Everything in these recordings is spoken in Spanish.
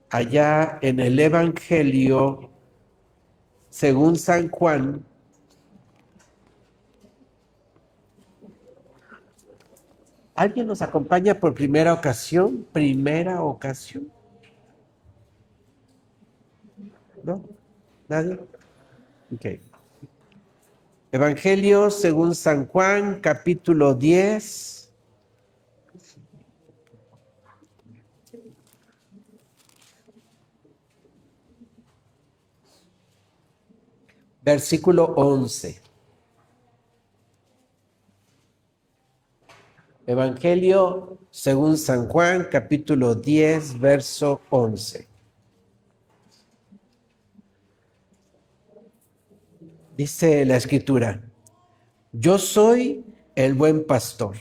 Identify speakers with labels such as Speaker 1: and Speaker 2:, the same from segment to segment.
Speaker 1: allá en el Evangelio según San Juan, ¿alguien nos acompaña por primera ocasión? ¿Primera ocasión? ¿No? ¿Nadie? Ok. Evangelio según San Juan, capítulo 10. Versículo 11. Evangelio según San Juan, capítulo 10, verso 11. Dice la escritura: yo soy el buen pastor.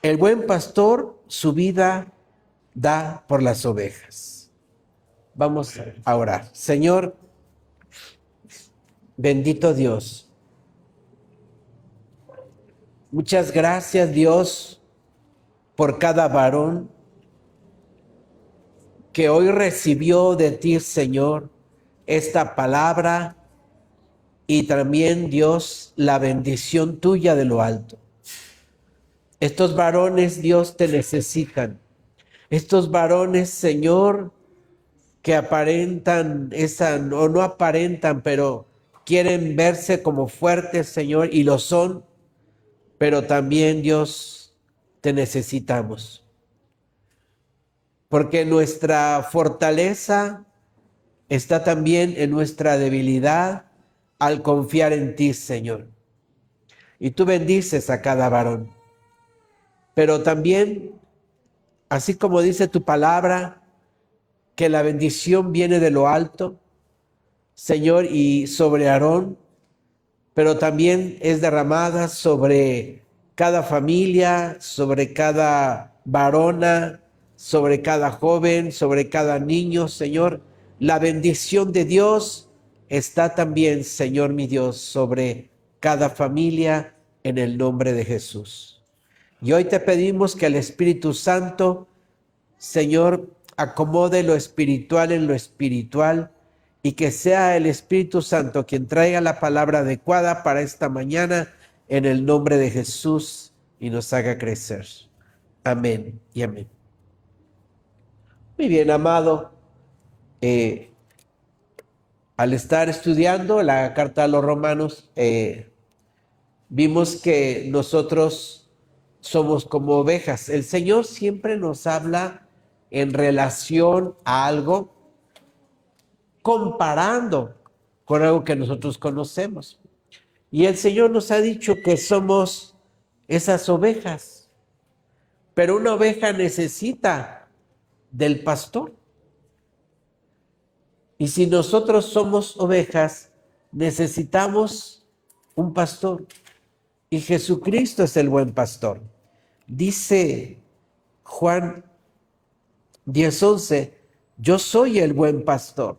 Speaker 1: El buen pastor su vida da por las ovejas. Vamos a orar. Señor, bendito Dios, muchas gracias, Dios, por cada varón que hoy recibió de ti, Señor, esta palabra y también, Dios, la bendición tuya de lo alto. Estos varones, Dios, te necesitan. Estos varones, Señor, que aparentan o no aparentan, pero quieren verse como fuertes, Señor, y lo son, pero también, Dios, te necesitamos. Porque nuestra fortaleza está también en nuestra debilidad al confiar en ti, Señor. Y tú bendices a cada varón. Pero también, así como dice tu palabra, que la bendición viene de lo alto, Señor, y sobre Aarón, pero también es derramada sobre cada familia, sobre cada varona, sobre cada joven, sobre cada niño, Señor. La bendición de Dios está también, Señor mi Dios, sobre cada familia en el nombre de Jesús. Y hoy te pedimos que el Espíritu Santo, Señor, acomode lo espiritual en lo espiritual y que sea el Espíritu Santo quien traiga la palabra adecuada para esta mañana en el nombre de Jesús y nos haga crecer. Amén y amén. Muy bien, amado. Al estar estudiando la carta a los romanos, vimos que nosotros somos como ovejas. El Señor siempre nos habla en relación a algo, comparando con algo que nosotros conocemos. Y el Señor nos ha dicho que somos esas ovejas, pero una oveja necesita del pastor. Y si nosotros somos ovejas, necesitamos un pastor. Y Jesucristo es el buen pastor. Dice Juan 10:11, yo soy el buen pastor.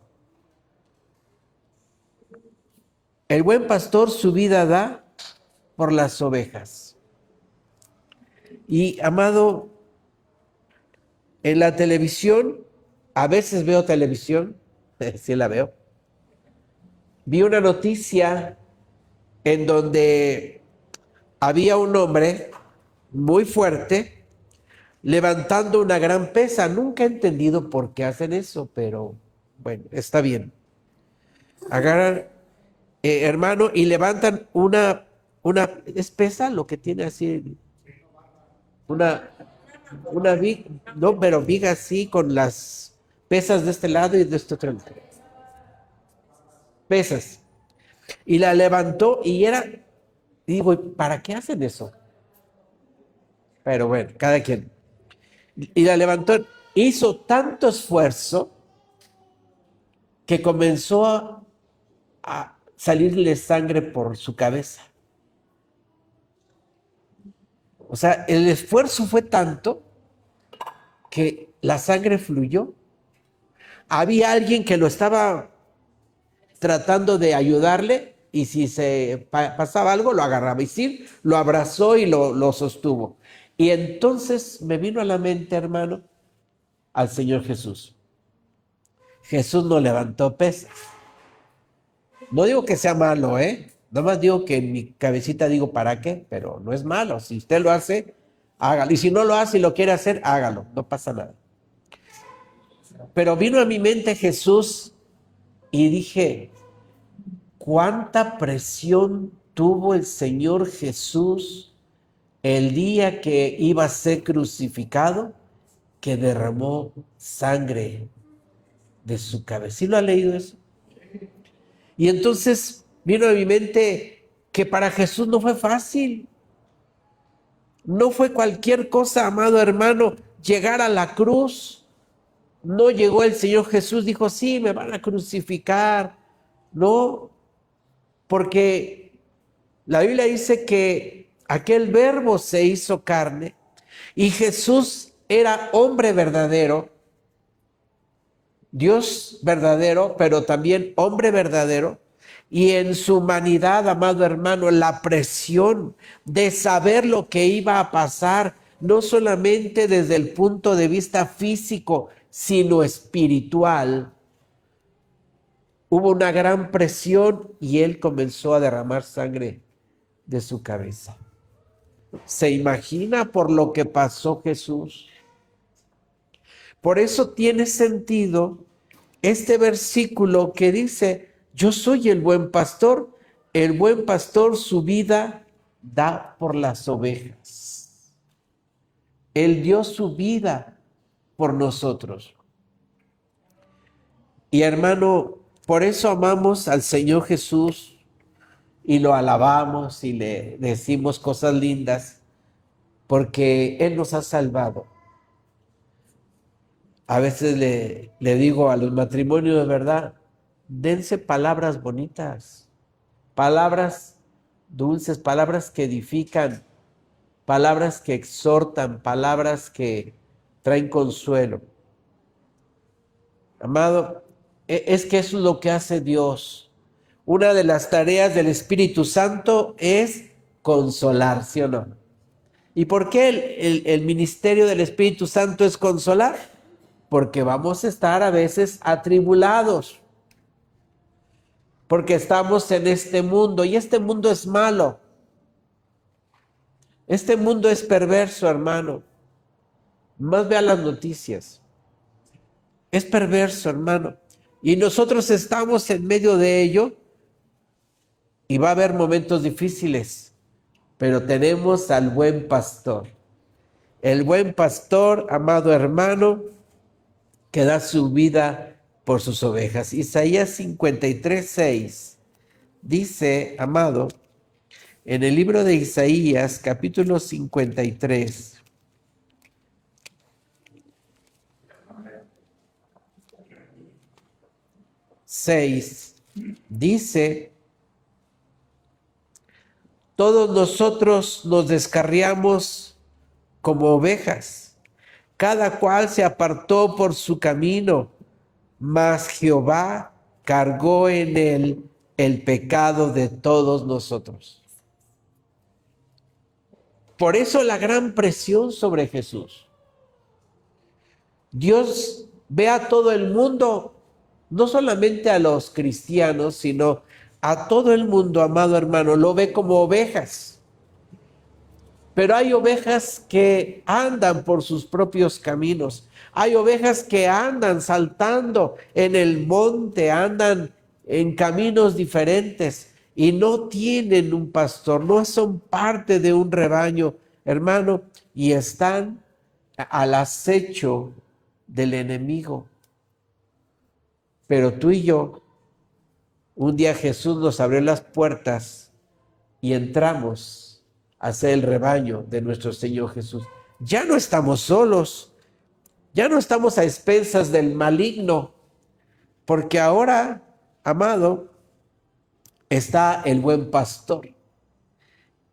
Speaker 1: El buen pastor su vida da por las ovejas. Y amado, en la televisión, a veces veo televisión, sí la veo. Vi una noticia en donde había un hombre muy fuerte levantando una gran pesa. Nunca he entendido por qué hacen eso, pero bueno, está bien. Agarran, hermano, y levantan una, es pesa lo que tiene así, una viga, no, pero viga así con las pesas de este lado y de este otro lado. Pesas. Y la levantó y digo, ¿para qué hacen eso? Pero bueno, cada quien. Y la levantó, hizo tanto esfuerzo que comenzó a salirle sangre por su cabeza. O sea, el esfuerzo fue tanto que la sangre fluyó. Había alguien que lo estaba tratando de ayudarle y si se pasaba algo lo agarraba y sí, lo abrazó y lo sostuvo. Y entonces me vino a la mente, hermano, al Señor Jesús. Jesús no levantó pesas. No digo que sea malo, Nada más digo que en mi cabecita digo, ¿para qué? Pero no es malo. Si usted lo hace, hágalo. Y si no lo hace y lo quiere hacer, hágalo. No pasa nada. Pero vino a mi mente Jesús y dije, ¿cuánta presión tuvo el Señor Jesús el día que iba a ser crucificado, que derramó sangre de su cabeza? ¿Sí lo ha leído eso? Y entonces vino a mi mente que para Jesús no fue fácil. No fue cualquier cosa, amado hermano, llegar a la cruz. No llegó el Señor Jesús, dijo, sí, me van a crucificar. No, porque la Biblia dice que aquel verbo se hizo carne y Jesús era hombre verdadero, Dios verdadero, pero también hombre verdadero. Y en su humanidad, amado hermano, la presión de saber lo que iba a pasar, no solamente desde el punto de vista físico, sino espiritual. Hubo una gran presión y él comenzó a derramar sangre de su cabeza. ¿Se imagina por lo que pasó Jesús? Por eso tiene sentido este versículo que dice, yo soy el buen pastor su vida da por las ovejas. Él dio su vida por nosotros. Y hermano, por eso amamos al Señor Jesús y lo alabamos y le decimos cosas lindas, porque Él nos ha salvado. A veces le digo a los matrimonios, de verdad, dense palabras bonitas, palabras dulces, palabras que edifican, palabras que exhortan, palabras que traen consuelo. Amado, es que eso es lo que hace Dios. Una de las tareas del Espíritu Santo es consolar, ¿sí o no? ¿Y por qué el ministerio del Espíritu Santo es consolar? Porque vamos a estar a veces atribulados, porque estamos en este mundo y este mundo es malo. Este mundo es perverso, hermano. Más vea las noticias. Es perverso, hermano. Y nosotros estamos en medio de ello y va a haber momentos difíciles, pero tenemos al buen pastor. El buen pastor, amado hermano, que da su vida por sus ovejas. Isaías 53:6 dice, amado, en el libro de Isaías, capítulo 53, dice, todos nosotros nos descarriamos como ovejas, cada cual se apartó por su camino, mas Jehová cargó en él el pecado de todos nosotros. Por eso la gran presión sobre Jesús. Dios ve a todo el mundo, no solamente a los cristianos, sino a todo el mundo, amado hermano, lo ve como ovejas. Pero hay ovejas que andan por sus propios caminos. Hay ovejas que andan saltando en el monte, andan en caminos diferentes y no tienen un pastor, no son parte de un rebaño, hermano, y están al acecho del enemigo. Pero tú y yo, un día Jesús nos abrió las puertas y entramos a ser el rebaño de nuestro Señor Jesús. Ya no estamos solos, ya no estamos a expensas del maligno, porque ahora, amado, está el buen pastor.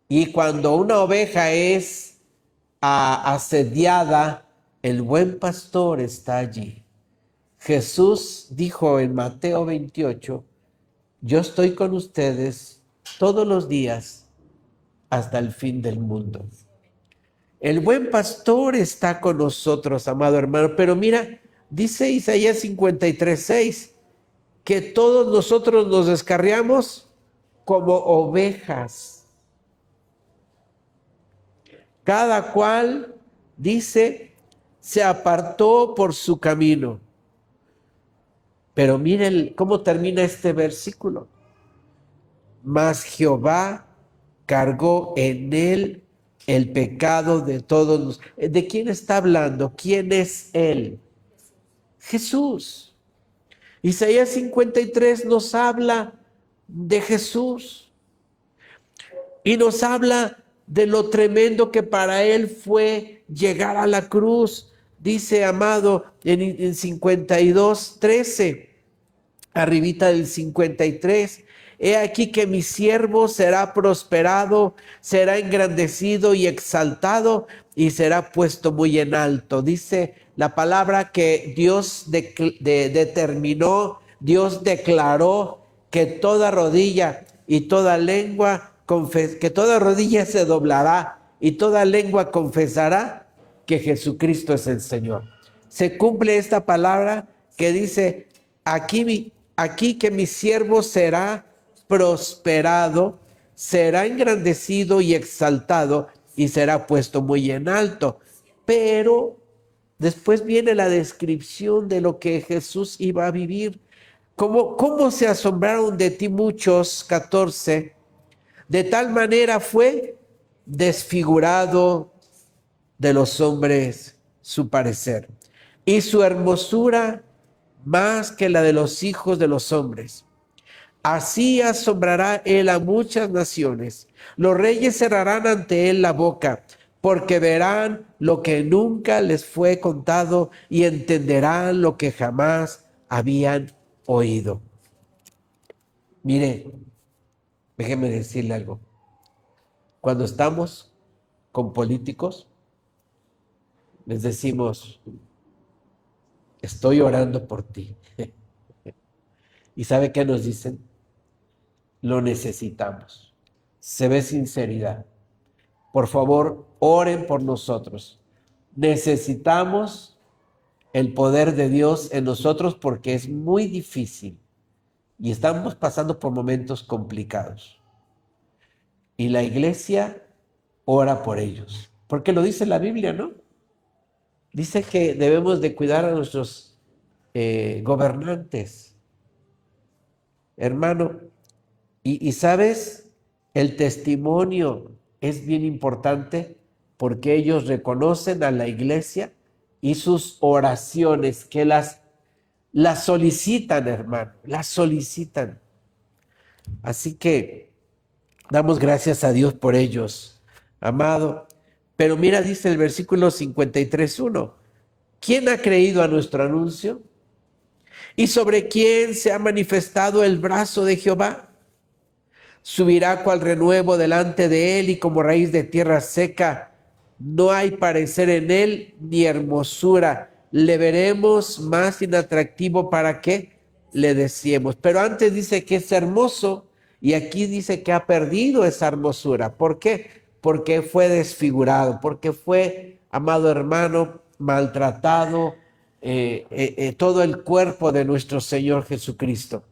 Speaker 1: Y cuando una oveja es asediada, el buen pastor está allí. Jesús dijo en Mateo 28, yo estoy con ustedes todos los días hasta el fin del mundo. El buen pastor está con nosotros, amado hermano. Pero mira, dice Isaías 53:6, que todos nosotros nos descarriamos como ovejas. Cada cual, dice, se apartó por su camino. Pero miren cómo termina este versículo. Mas Jehová cargó en él el pecado de todos. ¿De quién está hablando? ¿Quién es él? Jesús. Isaías 53 nos habla de Jesús y nos habla de lo tremendo que para él fue llegar a la cruz. Dice, amado, en 52:13, arribita del 53, he aquí que mi siervo será prosperado, será engrandecido y exaltado y será puesto muy en alto. Dice la palabra que Dios determinó, Dios declaró que toda rodilla y toda lengua, que toda rodilla se doblará y toda lengua confesará que Jesucristo es el Señor. Se cumple esta palabra que dice, aquí que mi siervo será prosperado, será engrandecido y exaltado y será puesto muy en alto. Pero después viene la descripción de lo que Jesús iba a vivir. ¿Cómo se asombraron de ti muchos? 14. De tal manera fue desfigurado de los hombres su parecer, y su hermosura más que la de los hijos de los hombres. Así asombrará él a muchas naciones. Los reyes cerrarán ante él la boca, porque verán lo que nunca les fue contado y entenderán lo que jamás habían oído. Mire, déjeme decirle algo. Cuando estamos con políticos, les decimos, estoy orando por ti. ¿Y sabe qué nos dicen? Lo necesitamos. Se ve sinceridad. Por favor, oren por nosotros. Necesitamos el poder de Dios en nosotros porque es muy difícil y estamos pasando por momentos complicados. Y la iglesia ora por ellos. Porque lo dice la Biblia, ¿no? Dice que debemos de cuidar a nuestros gobernantes. Hermano, y sabes, el testimonio es bien importante porque ellos reconocen a la iglesia y sus oraciones que las solicitan, hermano, las solicitan. Así que damos gracias a Dios por ellos, amado. Pero mira, dice el versículo 53:1, ¿quién ha creído a nuestro anuncio? ¿Y sobre quién se ha manifestado el brazo de Jehová? Subirá cual renuevo delante de él y como raíz de tierra seca. No hay parecer en él ni hermosura. Le veremos más inatractivo para que le deseemos. Pero antes dice que es hermoso y aquí dice que ha perdido esa hermosura. ¿Por qué? Porque fue desfigurado, porque fue, amado hermano, maltratado, todo el cuerpo de nuestro Señor Jesucristo.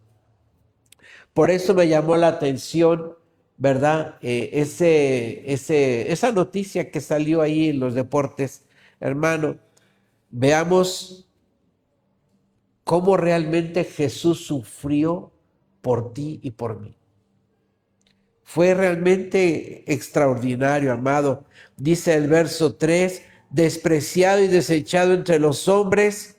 Speaker 1: Por eso me llamó la atención, ¿verdad? Esa noticia que salió ahí en los deportes. Hermano, veamos cómo realmente Jesús sufrió por ti y por mí. Fue realmente extraordinario, amado. Dice el verso 3, despreciado y desechado entre los hombres,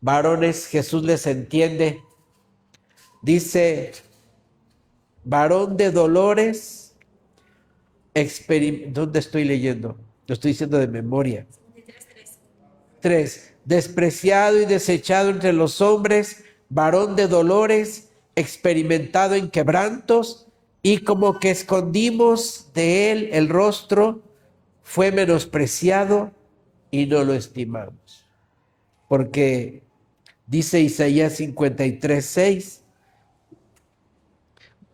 Speaker 1: varones, Jesús les entiende. Dice, varón de dolores, ¿dónde estoy leyendo? Lo estoy diciendo de memoria. 3, despreciado y desechado entre los hombres, varón de dolores, experimentado en quebrantos, y como que escondimos de él el rostro, fue menospreciado y no lo estimamos. Porque dice Isaías 53:6,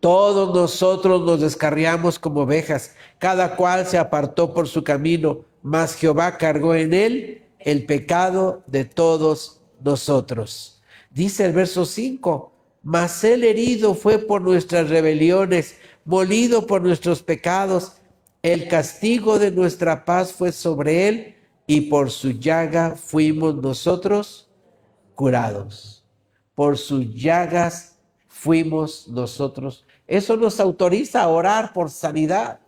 Speaker 1: Todos nosotros nos descarriamos como ovejas, cada cual se apartó por su camino, mas Jehová cargó en él el pecado de todos nosotros. Dice el verso 5, mas él herido fue por nuestras rebeliones, molido por nuestros pecados. El castigo de nuestra paz fue sobre él, y por su llaga fuimos nosotros curados. Por sus llagas fuimos nosotros. Eso nos autoriza a orar por sanidad.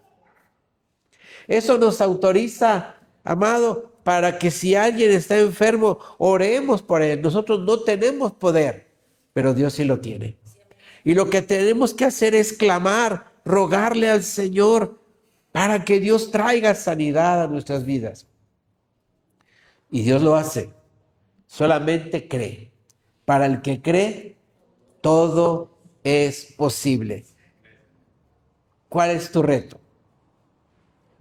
Speaker 1: Eso nos autoriza, amado, para que si alguien está enfermo, oremos por él. Nosotros no tenemos poder, pero Dios sí lo tiene. Y lo que tenemos que hacer es clamar, rogarle al Señor para que Dios traiga sanidad a nuestras vidas. Y Dios lo hace. Solamente cree. Para el que cree, todo es posible. ¿Cuál es tu reto?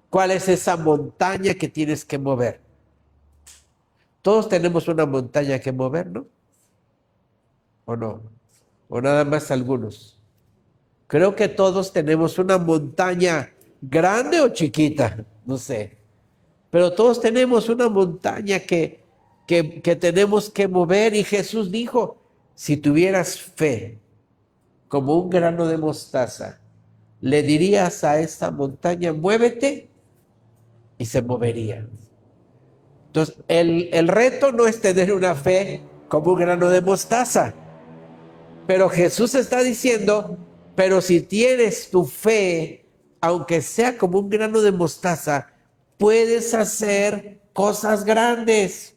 Speaker 1: ¿Cuál es esa montaña que tienes que mover? Todos tenemos una montaña que mover, ¿no? ¿O no? ¿O nada más algunos? Creo que todos tenemos una montaña grande o chiquita, no sé. Pero todos tenemos una montaña que tenemos que mover. Y Jesús dijo, si tuvieras fe como un grano de mostaza, le dirías a esta montaña, muévete, y se movería. Entonces, el reto no es tener una fe como un grano de mostaza. Pero Jesús está diciendo, pero si tienes tu fe, aunque sea como un grano de mostaza, puedes hacer cosas grandes.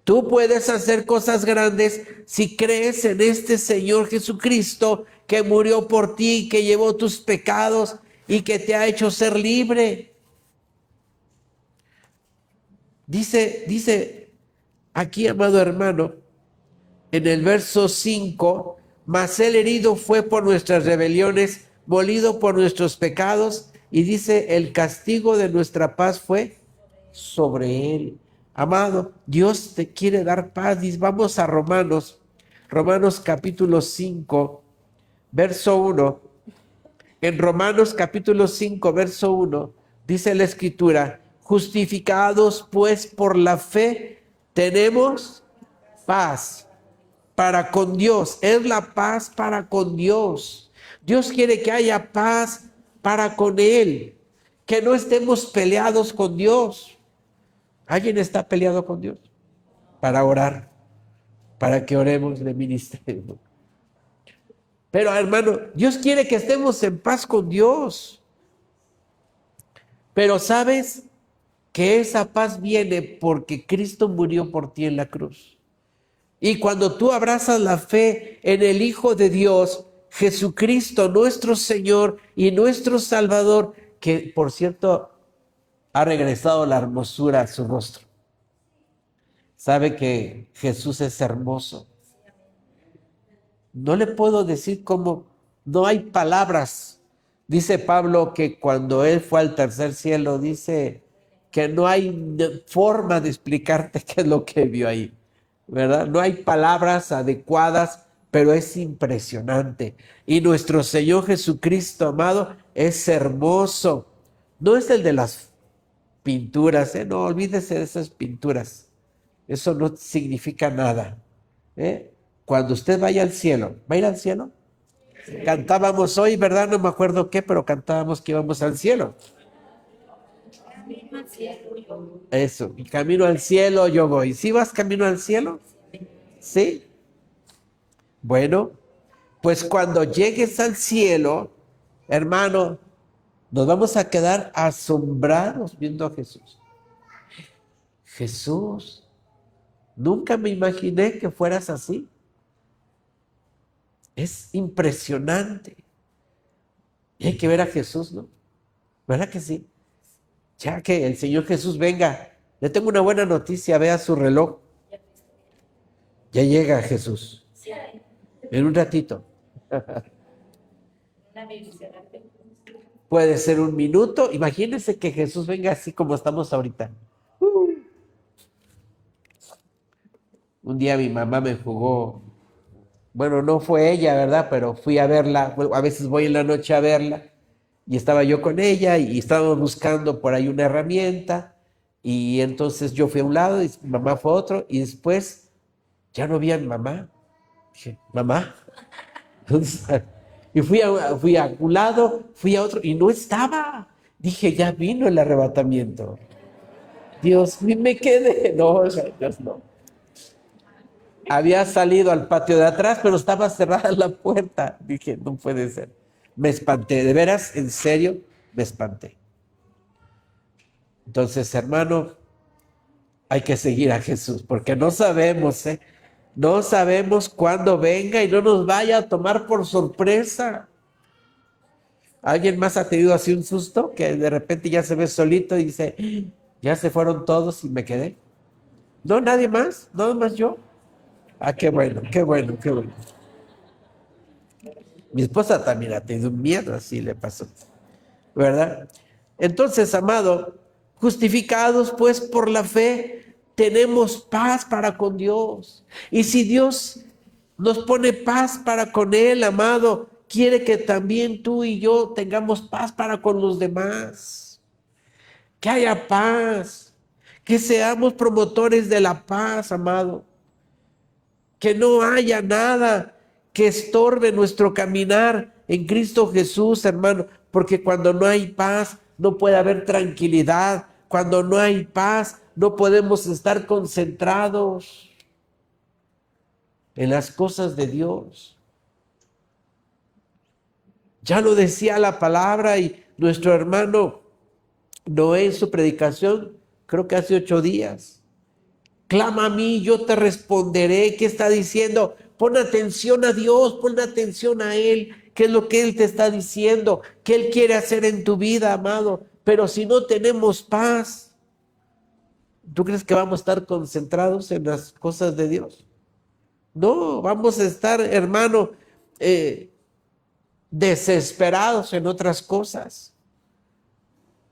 Speaker 1: Tú puedes hacer cosas grandes si crees en este Señor Jesucristo que murió por ti, que llevó tus pecados y que te ha hecho ser libre. Dice aquí, amado hermano, en el verso 5, mas él herido fue por nuestras rebeliones, molido por nuestros pecados, y dice, el castigo de nuestra paz fue sobre él. Amado, Dios te quiere dar paz. Vamos a Romanos capítulo 5, verso 1. En Romanos capítulo 5, verso 1, dice la Escritura, justificados pues por la fe, tenemos paz para con Dios. Es la paz para con Dios. Dios quiere que haya paz para con Él, que no estemos peleados con Dios. ¿Alguien está peleado con Dios? Para orar, para que oremos, le ministremos. Pero hermano, Dios quiere que estemos en paz con Dios. Pero sabes que esa paz viene porque Cristo murió por ti en la cruz. Y cuando tú abrazas la fe en el Hijo de Dios, Jesucristo, nuestro Señor y nuestro Salvador, que por cierto ha regresado la hermosura a su rostro. ¿Sabe que Jesús es hermoso? No le puedo decir cómo, no hay palabras. Dice Pablo que cuando él fue al tercer cielo, dice que no hay forma de explicarte qué es lo que vio ahí, ¿verdad? No hay palabras adecuadas, pero es impresionante. Y nuestro Señor Jesucristo, amado, es hermoso. No es el de las pinturas, no olvídese de esas pinturas. Eso no significa nada. Cuando usted vaya al cielo, ¿va a ir al cielo? Cantábamos hoy, ¿verdad? No me acuerdo qué, pero cantábamos que íbamos al cielo. Eso, y camino al cielo yo voy. ¿Sí vas camino al cielo? ¿Sí? Bueno, pues cuando llegues al cielo, hermano, nos vamos a quedar asombrados viendo a Jesús. Jesús, nunca me imaginé que fueras así. Es impresionante. Y hay que ver a Jesús, ¿no? ¿Verdad que sí? Ya que el Señor Jesús venga, le tengo una buena noticia, vea su reloj. Ya llega Jesús. En un ratito. Puede ser un minuto. Imagínense que Jesús venga así como estamos ahorita. Un día mi mamá me jugó Bueno, no fue ella, ¿verdad? Pero fui a verla, bueno, a veces voy en la noche a verla, y estaba yo con ella y estábamos buscando por ahí una herramienta, y entonces yo fui a un lado y mi mamá fue a otro, y después ya no vi a mi mamá. Dije, mamá. Entonces, y fui a un lado, fui a otro, y no estaba. Dije, ya vino el arrebatamiento. Dios, me quedé. No, Dios, no. Había salido al patio de atrás, pero estaba cerrada la puerta. Dije, no puede ser. Me espanté, de veras, en serio, me espanté. Entonces, hermano, hay que seguir a Jesús, porque no sabemos, ¿eh? No sabemos cuándo venga y no nos vaya a tomar por sorpresa. ¿Alguien más ha tenido así un susto? Que de repente ya se ve solito y dice, ya se fueron todos y me quedé. No, nadie más, nada más yo. Ah, qué bueno, qué bueno, qué bueno. Mi esposa también ha tenido un miedo, así le pasó, ¿verdad? Entonces, amado, justificados pues por la fe, tenemos paz para con Dios. Y si Dios nos pone paz para con Él, amado, quiere que también tú y yo tengamos paz para con los demás. Que haya paz, que seamos promotores de la paz, amado. Que no haya nada que estorbe nuestro caminar en Cristo Jesús, hermano, porque cuando no hay paz, no puede haber tranquilidad. Cuando no hay paz, no podemos estar concentrados en las cosas de Dios. Ya lo decía la palabra y nuestro hermano Noé en su predicación, creo que hace 8 días. Clama a mí, yo te responderé. ¿Qué está diciendo? Pon atención a Dios, pon atención a Él. ¿Qué es lo que Él te está diciendo? ¿Qué Él quiere hacer en tu vida, amado? Pero si no tenemos paz, ¿tú crees que vamos a estar concentrados en las cosas de Dios? No, vamos a estar, hermano, desesperados en otras cosas.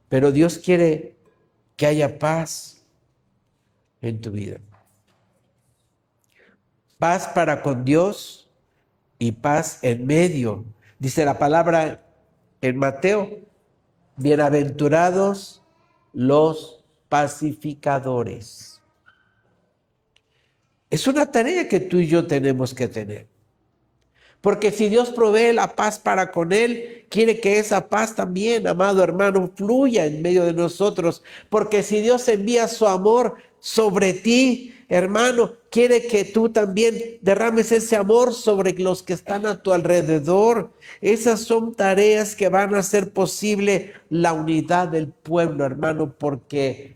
Speaker 1: Pero Dios quiere que haya paz en tu vida. Paz para con Dios y paz en medio. Dice la palabra en Mateo, bienaventurados los pacificadores. Es una tarea que tú y yo tenemos que tener. Porque si Dios provee la paz para con Él, quiere que esa paz también, amado hermano, fluya en medio de nosotros. Porque si Dios envía su amor sobre ti, hermano, quiere que tú también derrames ese amor sobre los que están a tu alrededor. Esas son tareas que van a hacer posible la unidad del pueblo, hermano, porque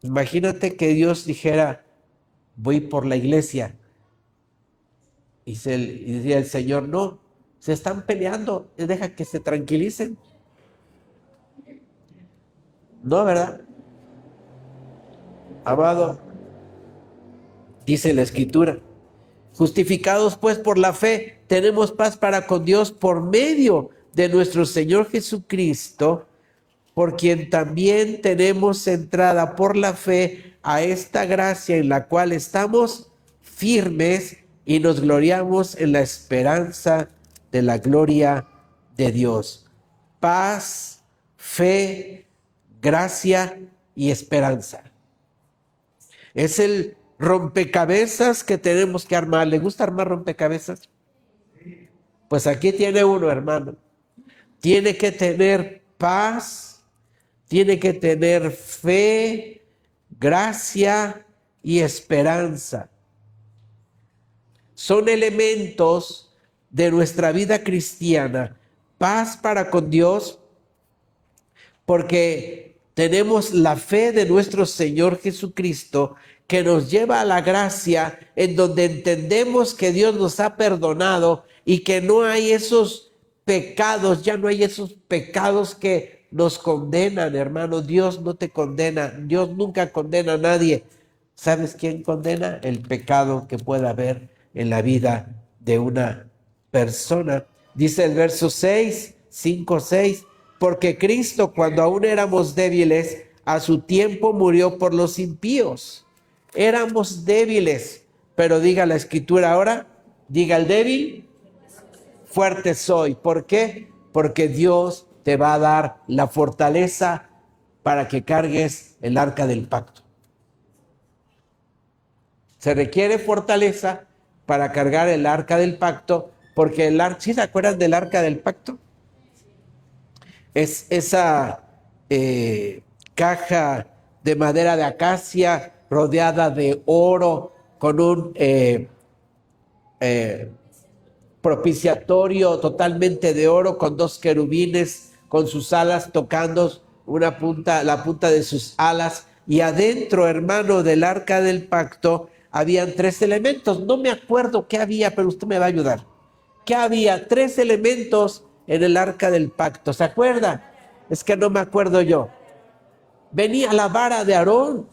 Speaker 1: imagínate que Dios dijera, voy por la iglesia. Y decía el Señor, no, se están peleando, deja que se tranquilicen. No, ¿verdad? Amado, dice la Escritura, justificados pues por la fe, tenemos paz para con Dios por medio de nuestro Señor Jesucristo, por quien también tenemos entrada por la fe a esta gracia en la cual estamos firmes y nos gloriamos en la esperanza de la gloria de Dios. Paz, fe, gracia y esperanza. Es el rompecabezas que tenemos que armar. ¿Le gusta armar rompecabezas? Pues aquí tiene uno, hermano. Tiene que tener paz, tiene que tener fe, gracia y esperanza. Son elementos de nuestra vida cristiana. Paz para con Dios, porque tenemos la fe de nuestro Señor Jesucristo, que nos lleva a la gracia en donde entendemos que Dios nos ha perdonado y que no hay esos pecados, ya no hay esos pecados que nos condenan, hermano. Dios no te condena, Dios nunca condena a nadie. ¿Sabes quién condena? El pecado que pueda haber en la vida de una persona. Dice el verso 6, 5, 6, porque Cristo, cuando aún éramos débiles, a su tiempo murió por los impíos. Éramos débiles, pero diga la Escritura ahora, Diga el débil, fuerte soy. ¿Por qué? Porque Dios te va a dar la fortaleza para que cargues el arca del pacto. Se requiere fortaleza para cargar el arca del pacto, porque el arca, ¿sí se acuerdan del arca del pacto? Es esa caja de madera de acacia rodeada de oro con un propiciatorio totalmente de oro, con 2 querubines con sus alas tocando la punta de sus alas, y adentro, hermano, del arca del pacto habían 3 elementos. No me acuerdo qué había, pero usted me va a ayudar. ¿Qué había? 3 elementos en el arca del pacto. ¿Se acuerda? Es que no me acuerdo yo. Venía la vara de Aarón.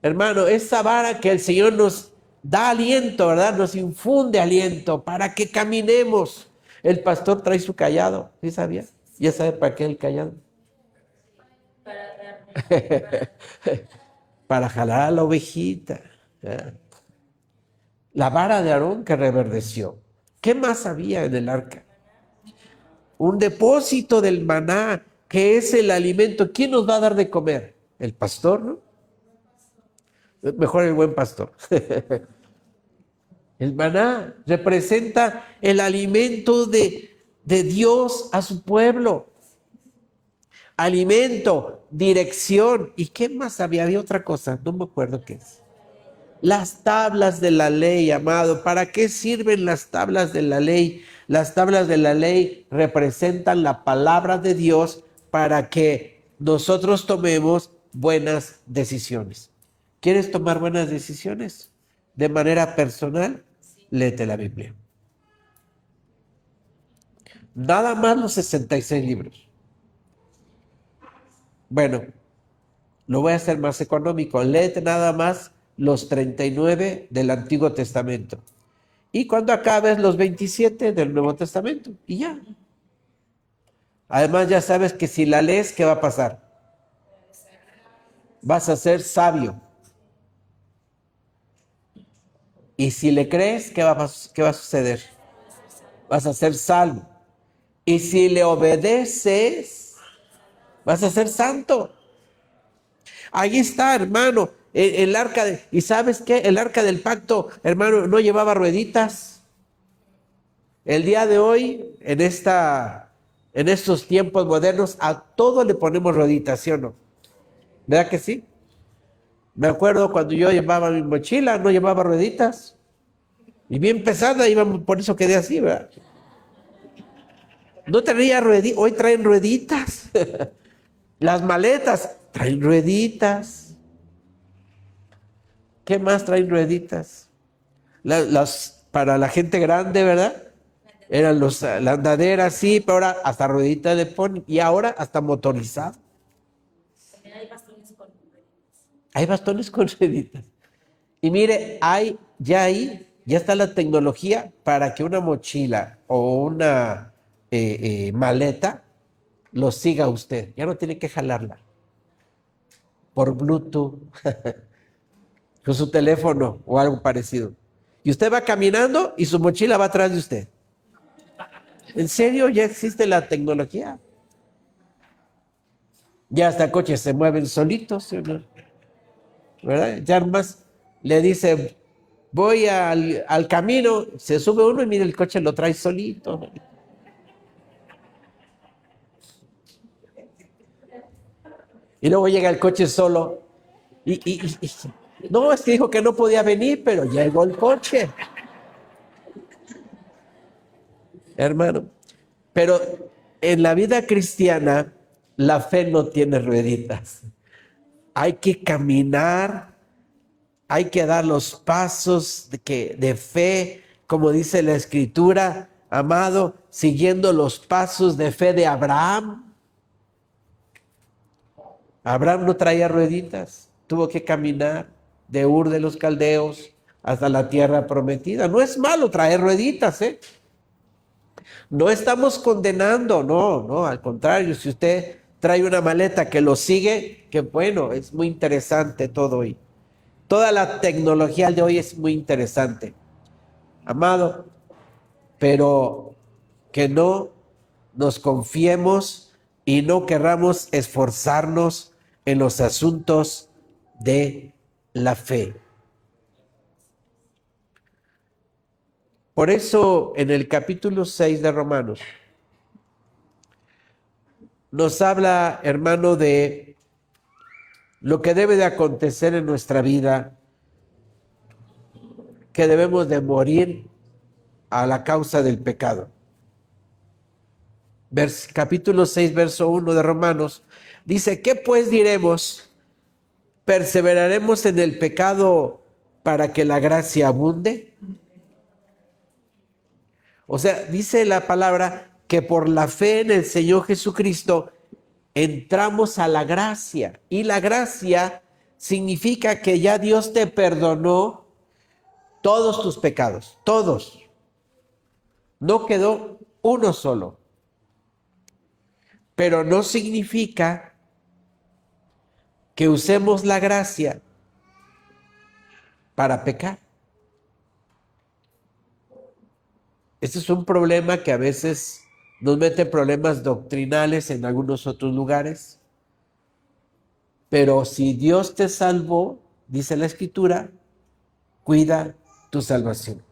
Speaker 1: Hermano, esa vara que el Señor nos da aliento, ¿verdad? Nos infunde aliento para que caminemos. El pastor trae su callado, ¿sí sabía? ¿Ya sabe para qué el callado? Para jalar a la ovejita. La vara de Aarón que reverdeció. ¿Qué más había en el arca? Un depósito del maná, que es el alimento. ¿Quién nos va a dar de comer? El pastor, ¿no? Mejor el buen pastor. El maná representa el alimento de Dios a su pueblo. Alimento, dirección. ¿Y qué más había? Había otra cosa, no me acuerdo qué es. Las tablas de la ley, amado. ¿Para qué sirven las tablas de la ley? Las tablas de la ley representan la palabra de Dios para que nosotros tomemos buenas decisiones. ¿Quieres tomar buenas decisiones de manera personal? Léete la Biblia. Nada más los 66 libros. Bueno, lo voy a hacer más económico. Léete nada más los 39 del Antiguo Testamento. Y cuando acabes los 27 del Nuevo Testamento. Y ya. Además ya sabes que si la lees, ¿qué va a pasar? Vas a ser sabio. Y si le crees, ¿qué va a suceder? Vas a ser salvo. Y si le obedeces, vas a ser santo. Ahí está, hermano, el arca de... ¿Y sabes qué? El arca del pacto, hermano, no llevaba rueditas. El día de hoy, en estos tiempos modernos, a todo le ponemos rueditas, ¿sí o no? ¿Verdad que sí? Me acuerdo cuando yo llevaba mi mochila, no llevaba rueditas. Y bien pesada, por eso quedé así, ¿verdad? No traía rueditas, hoy traen rueditas. Las maletas traen rueditas. ¿Qué más traen rueditas? Para la gente grande, ¿verdad? Eran la andadera, sí, pero ahora hasta rueditas le ponen. Y ahora hasta motorizado. Hay bastones con rueditas. Hay bastones con rueditas. Y mire, ya está la tecnología para que una mochila o una maleta lo siga usted. Ya no tiene que jalarla. Por Bluetooth, con su teléfono o algo parecido. Y usted va caminando y su mochila va atrás de usted. ¿En serio? Ya existe la tecnología. Ya hasta coches se mueven solitos, ¿sí o no? ¿Verdad? Ya más le dice, voy al camino, se sube uno y mira, el coche lo trae solito. Y luego llega el coche solo. No, es que dijo que no podía venir, pero llegó el coche. Hermano, pero en la vida cristiana, la fe no tiene rueditas. Hay que caminar, hay que dar los pasos de fe, como dice la Escritura, amado, siguiendo los pasos de fe de Abraham. Abraham no traía rueditas, tuvo que caminar de Ur de los Caldeos hasta la tierra prometida. No es malo traer rueditas, ¿eh? No estamos condenando, no, al contrario, si usted trae una maleta que lo sigue, que bueno, es muy interesante todo hoy. Toda la tecnología de hoy es muy interesante. amado, pero que no nos confiemos y no querramos esforzarnos en los asuntos de la fe. Por eso en el capítulo 6 de Romanos nos habla, hermano, de lo que debe de acontecer en nuestra vida, que debemos de morir a la causa del pecado. Capítulo 6, verso 1 de Romanos, dice, ¿qué pues diremos? ¿Perseveraremos en el pecado para que la gracia abunde? O sea, dice la palabra que por la fe en el Señor Jesucristo entramos a la gracia. Y la gracia significa que ya Dios te perdonó todos tus pecados, todos. No quedó uno solo. Pero no significa que usemos la gracia para pecar. Este es un problema que a veces nos mete problemas doctrinales en algunos otros lugares. Pero si Dios te salvó, dice la Escritura, cuida tu salvación.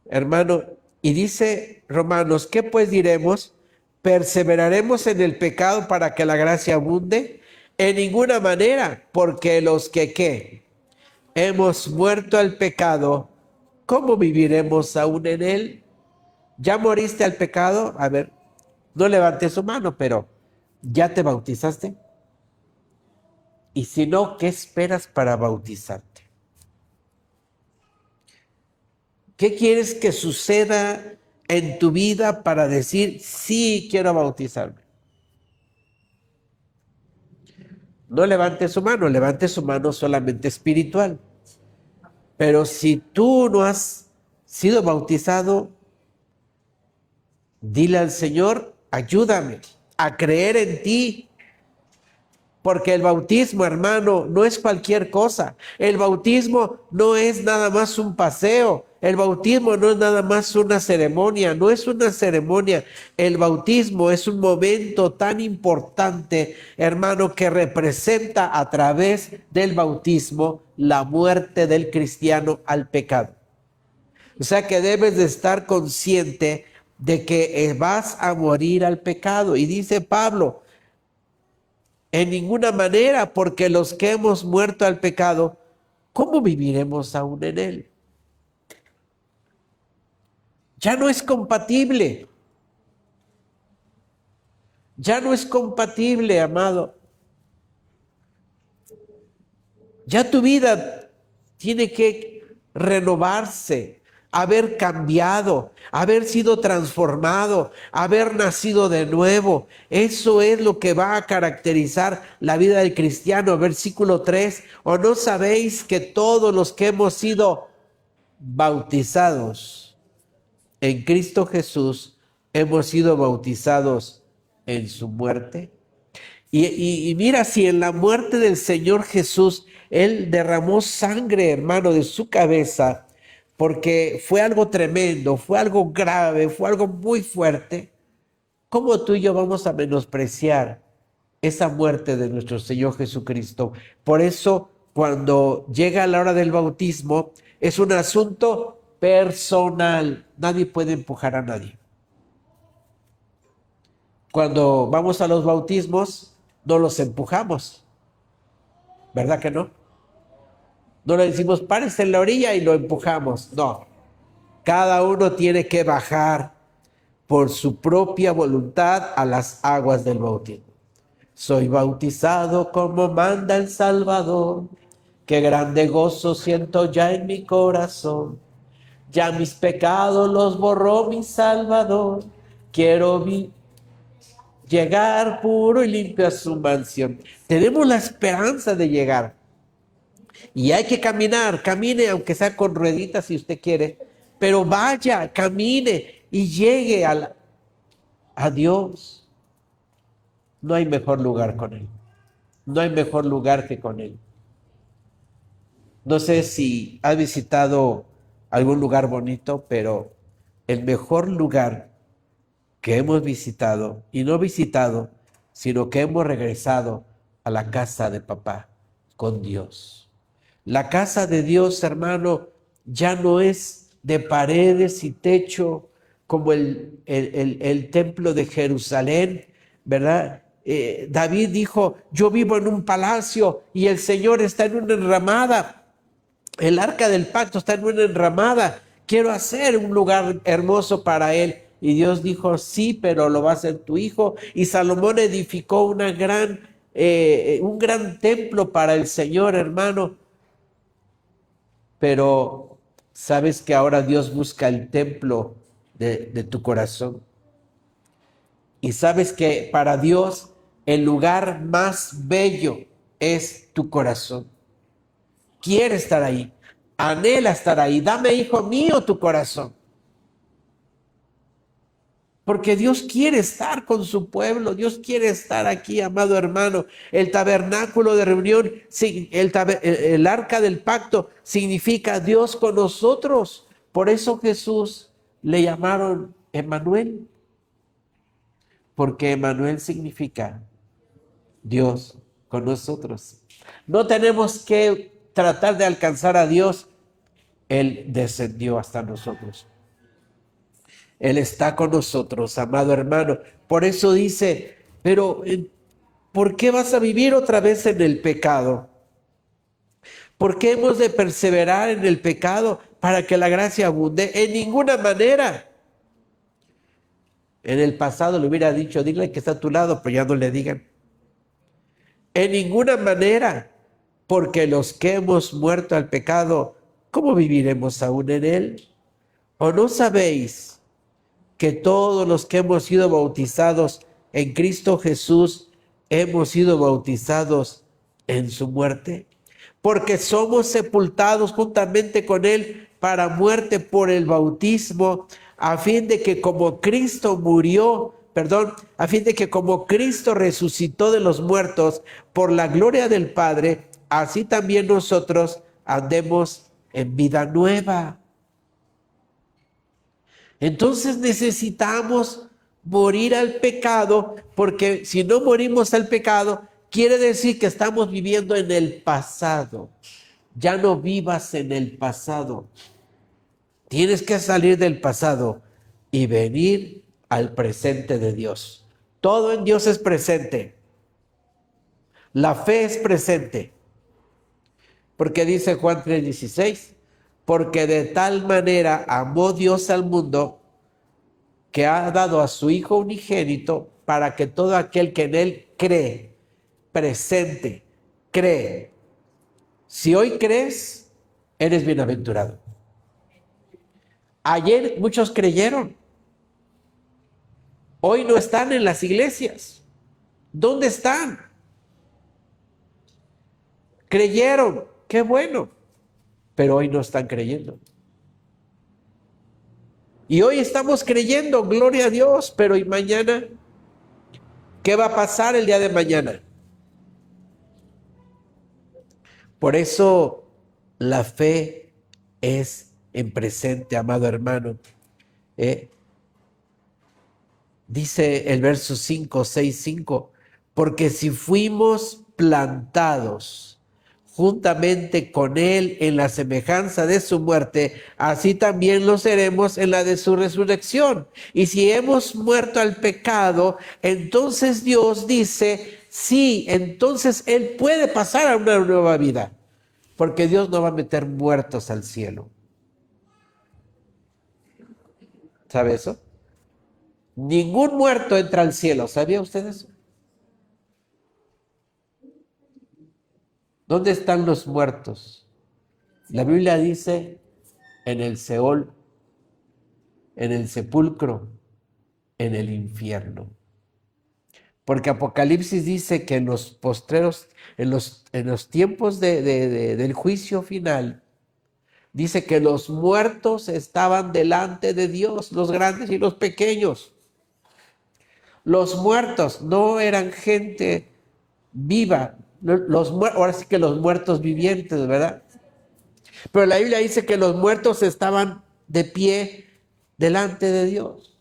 Speaker 1: Hermano, y dice Romanos, ¿qué pues diremos? ¿Perseveraremos en el pecado para que la gracia abunde? En ninguna manera, porque los que ¿qué? Hemos muerto al pecado, ¿cómo viviremos aún en él? ¿Ya moriste al pecado? A ver, no levantes su mano, pero ¿ya te bautizaste? Y si no, ¿qué esperas para bautizarte? ¿Qué quieres que suceda en tu vida para decir, sí, quiero bautizarme? No levante su mano solamente espiritual. Pero si tú no has sido bautizado, dile al Señor, ayúdame a creer en ti. Porque el bautismo, hermano, no es cualquier cosa. El bautismo no es nada más un paseo. El bautismo no es nada más una ceremonia. No es una ceremonia. El bautismo es un momento tan importante, hermano, que representa a través del bautismo la muerte del cristiano al pecado. O sea que debes de estar consciente de que vas a morir al pecado. Y dice Pablo, en ninguna manera, porque los que hemos muerto al pecado, ¿cómo viviremos aún en él? Ya no es compatible. Ya no es compatible, amado. Ya tu vida tiene que renovarse, haber cambiado, haber sido transformado, haber nacido de nuevo. Eso es lo que va a caracterizar la vida del cristiano. Versículo 3, ¿o no sabéis que todos los que hemos sido bautizados en Cristo Jesús, hemos sido bautizados en su muerte? Y mira, si en la muerte del Señor Jesús, Él derramó sangre, hermano, de su cabeza, porque fue algo tremendo, fue algo grave, fue algo muy fuerte, ¿cómo tú y yo vamos a menospreciar esa muerte de nuestro Señor Jesucristo? Por eso, cuando llega la hora del bautismo, es un asunto personal. Nadie puede empujar a nadie. Cuando vamos a los bautismos, no los empujamos, ¿verdad que no? No le decimos, párese en la orilla y lo empujamos. No, cada uno tiene que bajar por su propia voluntad a las aguas del bautismo. Soy bautizado como manda el Salvador, qué grande gozo siento ya en mi corazón. Ya mis pecados los borró mi Salvador, quiero llegar puro y limpio a su mansión. Tenemos la esperanza de llegar. Y hay que caminar, camine aunque sea con rueditas si usted quiere, pero vaya, camine y llegue a Dios. No hay mejor lugar con Él. No hay mejor lugar que con Él. No sé si has visitado algún lugar bonito, pero el mejor lugar que hemos visitado, y no visitado, sino que hemos regresado a la casa de papá con Dios. La casa de Dios, hermano, ya no es de paredes y techo como el templo de Jerusalén, ¿verdad? David dijo, yo vivo en un palacio y el Señor está en una enramada. El arca del pacto está en una enramada. Quiero hacer un lugar hermoso para él. Y Dios dijo, sí, pero lo va a hacer tu hijo. Y Salomón edificó un gran templo para el Señor, hermano. Pero sabes que ahora Dios busca el templo de tu corazón. Y sabes que para Dios el lugar más bello es tu corazón. Quiere estar ahí, anhela estar ahí. Dame, hijo mío, tu corazón. Porque Dios quiere estar con su pueblo, Dios quiere estar aquí, amado hermano. El tabernáculo de reunión, el arca del pacto significa Dios con nosotros. Por eso Jesús le llamaron Emmanuel, porque Emmanuel significa Dios con nosotros. No tenemos que tratar de alcanzar a Dios, Él descendió hasta nosotros. Él está con nosotros, amado hermano. Por eso dice, pero ¿por qué vas a vivir otra vez en el pecado? ¿Por qué hemos de perseverar en el pecado para que la gracia abunde? En ninguna manera. En el pasado le hubiera dicho, dile que está a tu lado, pero ya no le digan. En ninguna manera, porque los que hemos muerto al pecado, ¿cómo viviremos aún en él? ¿O no sabéis que todos los que hemos sido bautizados en Cristo Jesús hemos sido bautizados en su muerte? Porque somos sepultados juntamente con Él para muerte por el bautismo, a fin de que como Cristo resucitó de los muertos por la gloria del Padre, así también nosotros andemos en vida nueva. Entonces necesitamos morir al pecado, porque si no morimos al pecado, quiere decir que estamos viviendo en el pasado. Ya no vivas en el pasado. Tienes que salir del pasado y venir al presente de Dios. Todo en Dios es presente. La fe es presente. Porque dice Juan 3:16, porque de tal manera amó Dios al mundo que ha dado a su Hijo unigénito para que todo aquel que en Él cree, presente, cree. Si hoy crees, eres bienaventurado. Ayer muchos creyeron. Hoy no están en las iglesias. ¿Dónde están? Creyeron. Qué bueno. Pero hoy no están creyendo. Y hoy estamos creyendo, gloria a Dios, pero ¿y mañana? ¿Qué va a pasar el día de mañana? Por eso la fe es en presente, amado hermano. Dice el verso 5, porque si fuimos plantados juntamente con Él en la semejanza de su muerte, así también lo seremos en la de su resurrección. Y si hemos muerto al pecado, entonces Dios dice, sí, entonces Él puede pasar a una nueva vida, porque Dios no va a meter muertos al cielo. ¿Sabe eso? Ningún muerto entra al cielo. ¿Sabía usted eso? ¿Dónde están los muertos? La Biblia dice en el Seol, en el sepulcro, en el infierno. Porque Apocalipsis dice que en los postreros, en los tiempos del juicio final, dice que los muertos estaban delante de Dios, los grandes y los pequeños. Los muertos no eran gente viva, ahora sí que los muertos vivientes, ¿verdad? Pero la Biblia dice que los muertos estaban de pie delante de Dios.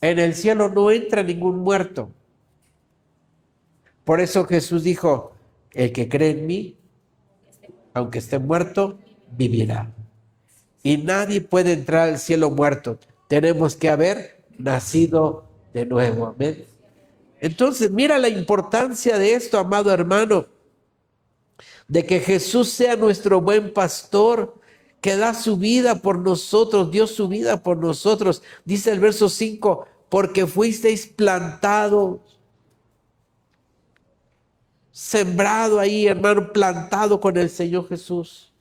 Speaker 1: En el cielo no entra ningún muerto. Por eso Jesús dijo, el que cree en mí, aunque esté muerto, vivirá. Y nadie puede entrar al cielo muerto. Tenemos que haber nacido de nuevo. Amén. Entonces, mira la importancia de esto, amado hermano, de que Jesús sea nuestro buen pastor, que da su vida por nosotros, dio su vida por nosotros. Dice el verso 5, porque fuisteis plantados, sembrado ahí, hermano, plantado con el Señor Jesús.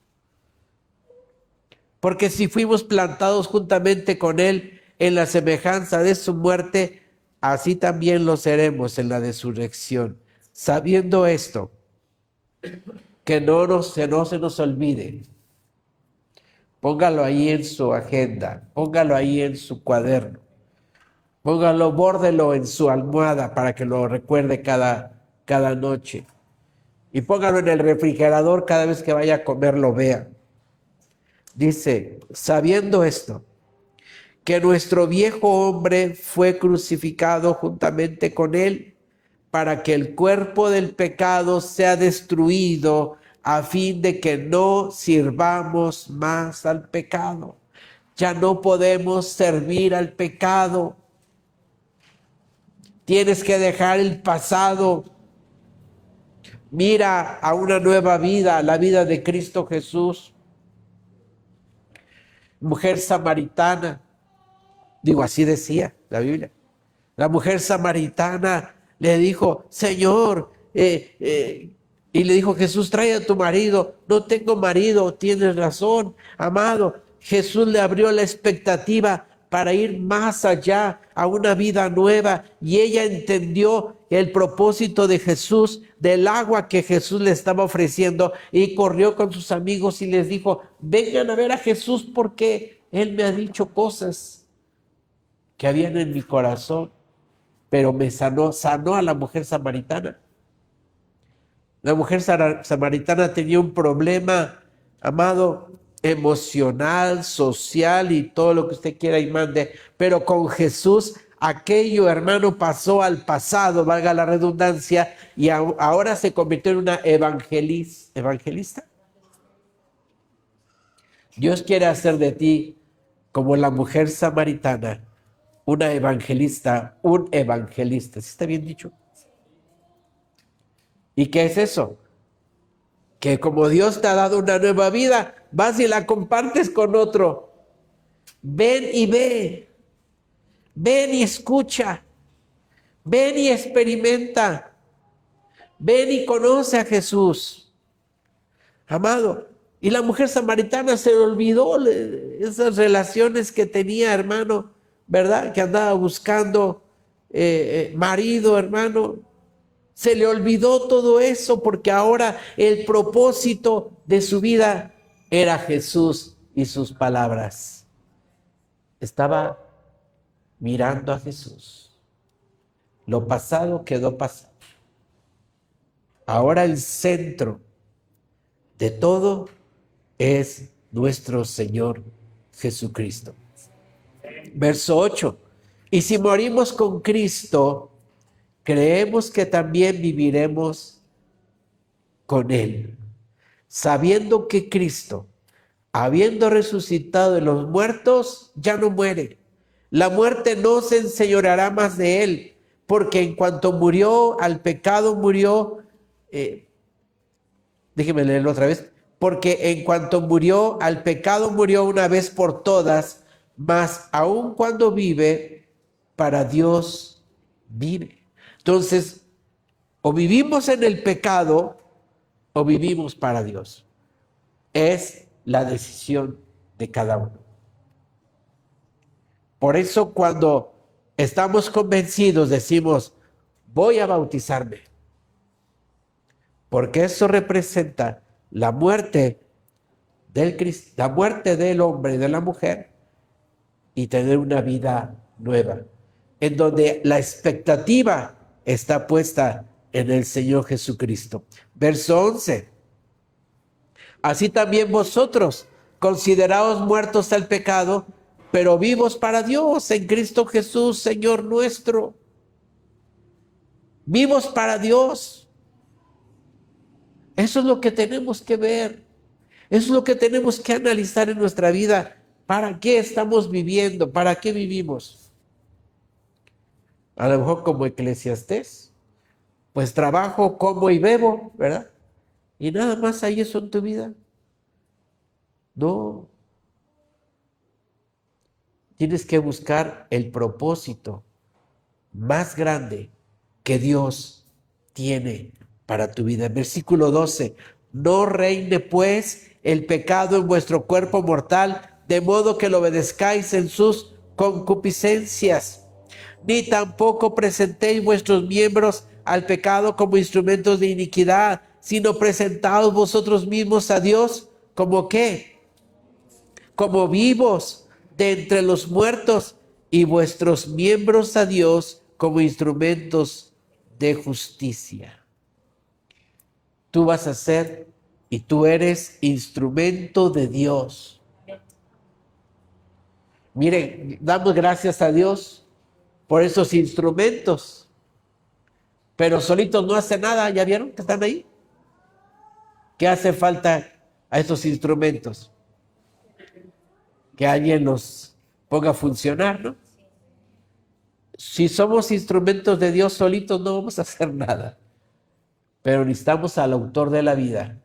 Speaker 1: Porque si fuimos plantados juntamente con Él en la semejanza de su muerte, así también lo seremos en la resurrección. Sabiendo esto, que no se nos olvide. Póngalo ahí en su agenda, póngalo ahí en su cuaderno, póngalo, bórdelo en su almohada para que lo recuerde cada noche. Y póngalo en el refrigerador cada vez que vaya a comer, lo vea. Dice, sabiendo esto, que nuestro viejo hombre fue crucificado juntamente con él, para que el cuerpo del pecado sea destruido, a fin de que no sirvamos más al pecado. Ya no podemos servir al pecado. Tienes que dejar el pasado. Mira a una nueva vida, la vida de Cristo Jesús. Mujer samaritana, digo, así decía la Biblia. La mujer samaritana le dijo, Señor, y le dijo Jesús, trae a tu marido. No tengo marido, tienes razón, amado. Jesús le abrió la expectativa para ir más allá a una vida nueva, y ella entendió el propósito de Jesús, del agua que Jesús le estaba ofreciendo, y corrió con sus amigos y les dijo, vengan a ver a Jesús porque Él me ha dicho cosas que habían en mi corazón. Pero me sanó a la mujer samaritana. La mujer samaritana tenía un problema, amado, emocional, social y todo lo que usted quiera y mande, pero con Jesús aquello, hermano, pasó al pasado, valga la redundancia, y ahora se convirtió en una evangelista. Dios quiere hacer de ti como la mujer samaritana, una evangelista, un evangelista. ¿Sí está bien dicho? ¿Y qué es eso? Que como Dios te ha dado una nueva vida, vas y la compartes con otro. Ven y ve. Ven y escucha. Ven y experimenta. Ven y conoce a Jesús. Amado, y la mujer samaritana se le olvidó esas relaciones que tenía, hermano, ¿verdad? Que andaba buscando marido, hermano. Se le olvidó todo eso porque ahora el propósito de su vida era Jesús y sus palabras. Estaba mirando a Jesús. Lo pasado quedó pasado. Ahora el centro de todo es nuestro Señor Jesucristo. Verso 8. Y si morimos con Cristo, creemos que también viviremos con Él, sabiendo que Cristo, habiendo resucitado de los muertos, ya no muere. La muerte no se enseñoreará más de Él, porque en cuanto murió al pecado, murió, déjeme leerlo otra vez, porque en cuanto murió al pecado, murió una vez por todas, mas aun cuando vive, para Dios vive. Entonces, o vivimos en el pecado o vivimos para Dios. Es la decisión de cada uno. Por eso cuando estamos convencidos decimos, voy a bautizarme. Porque eso representa la muerte del hombre y de la mujer y tener una vida nueva, en donde la expectativa está puesta en el Señor Jesucristo. Verso 11. Así también vosotros, consideraos muertos al pecado, pero vivos para Dios en Cristo Jesús, Señor nuestro. Vivos para Dios. Eso es lo que tenemos que ver. Eso es lo que tenemos que analizar en nuestra vida. ¿Para qué estamos viviendo? ¿Para qué vivimos? A lo mejor como Eclesiastés. Pues trabajo, como y bebo, ¿verdad? Y nada más hay eso en tu vida. No. Tienes que buscar el propósito más grande que Dios tiene para tu vida. Versículo 12. No reine pues el pecado en vuestro cuerpo mortal, de modo que lo obedezcáis en sus concupiscencias. Ni tampoco presentéis vuestros miembros al pecado como instrumentos de iniquidad, sino presentaos vosotros mismos a Dios como ¿qué? Como vivos de entre los muertos, y vuestros miembros a Dios como instrumentos de justicia. Tú vas a ser y tú eres instrumento de Dios. Miren, damos gracias a Dios por esos instrumentos, pero solitos no hace nada. ¿Ya vieron que están ahí? ¿Qué hace falta a esos instrumentos? Que alguien los ponga a funcionar, ¿no? Si somos instrumentos de Dios solitos no vamos a hacer nada, pero necesitamos al autor de la vida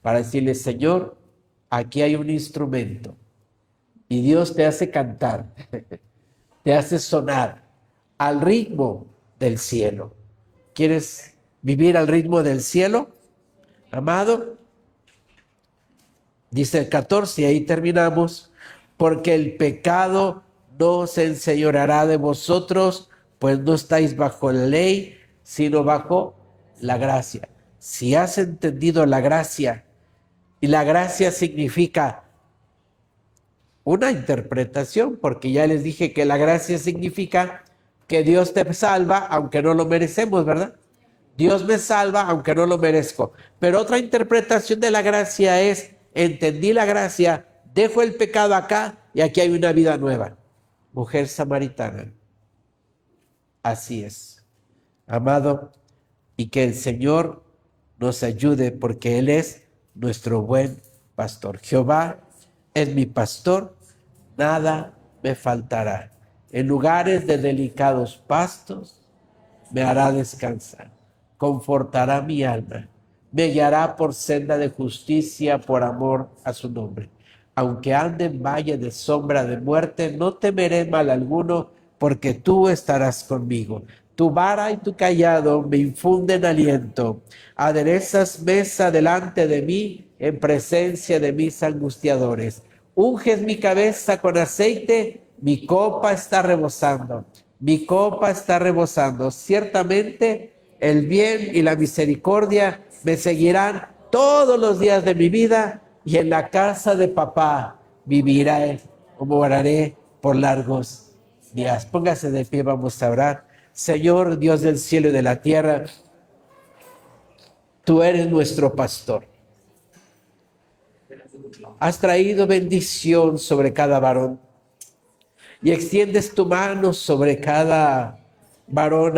Speaker 1: para decirle: Señor, aquí hay un instrumento, y Dios te hace cantar, te hace sonar al ritmo del cielo. ¿Quieres vivir al ritmo del cielo, amado? Dice el 14, y ahí terminamos: porque el pecado no se enseñoreará de vosotros, pues no estáis bajo la ley, sino bajo la gracia. Si has entendido la gracia, y la gracia significa una interpretación, porque ya les dije que la gracia significa que Dios te salva aunque no lo merecemos, ¿verdad? Dios me salva aunque no lo merezco. Pero otra interpretación de la gracia es: entendí la gracia, dejo el pecado acá y aquí hay una vida nueva. Mujer samaritana. Así es. Amado, y que el Señor nos ayude, porque Él es nuestro buen pastor. Jehová es mi pastor, nada me faltará. En lugares de delicados pastos me hará descansar. Confortará mi alma. Me guiará por senda de justicia por amor a su nombre. Aunque ande en valle de sombra de muerte, no temeré mal alguno, porque tú estarás conmigo. Tu vara y tu cayado me infunden aliento. Aderezas mesa delante de mí en presencia de mis angustiadores. Unges mi cabeza con aceite, mi copa está rebosando. Mi copa está rebosando. Ciertamente el bien y la misericordia me seguirán todos los días de mi vida, y en la casa de papá viviré, como oraré por largos días. Póngase de pie, vamos a orar. Señor, Dios del cielo y de la tierra, tú eres nuestro pastor. Has traído bendición sobre cada varón y extiendes tu mano sobre cada varón.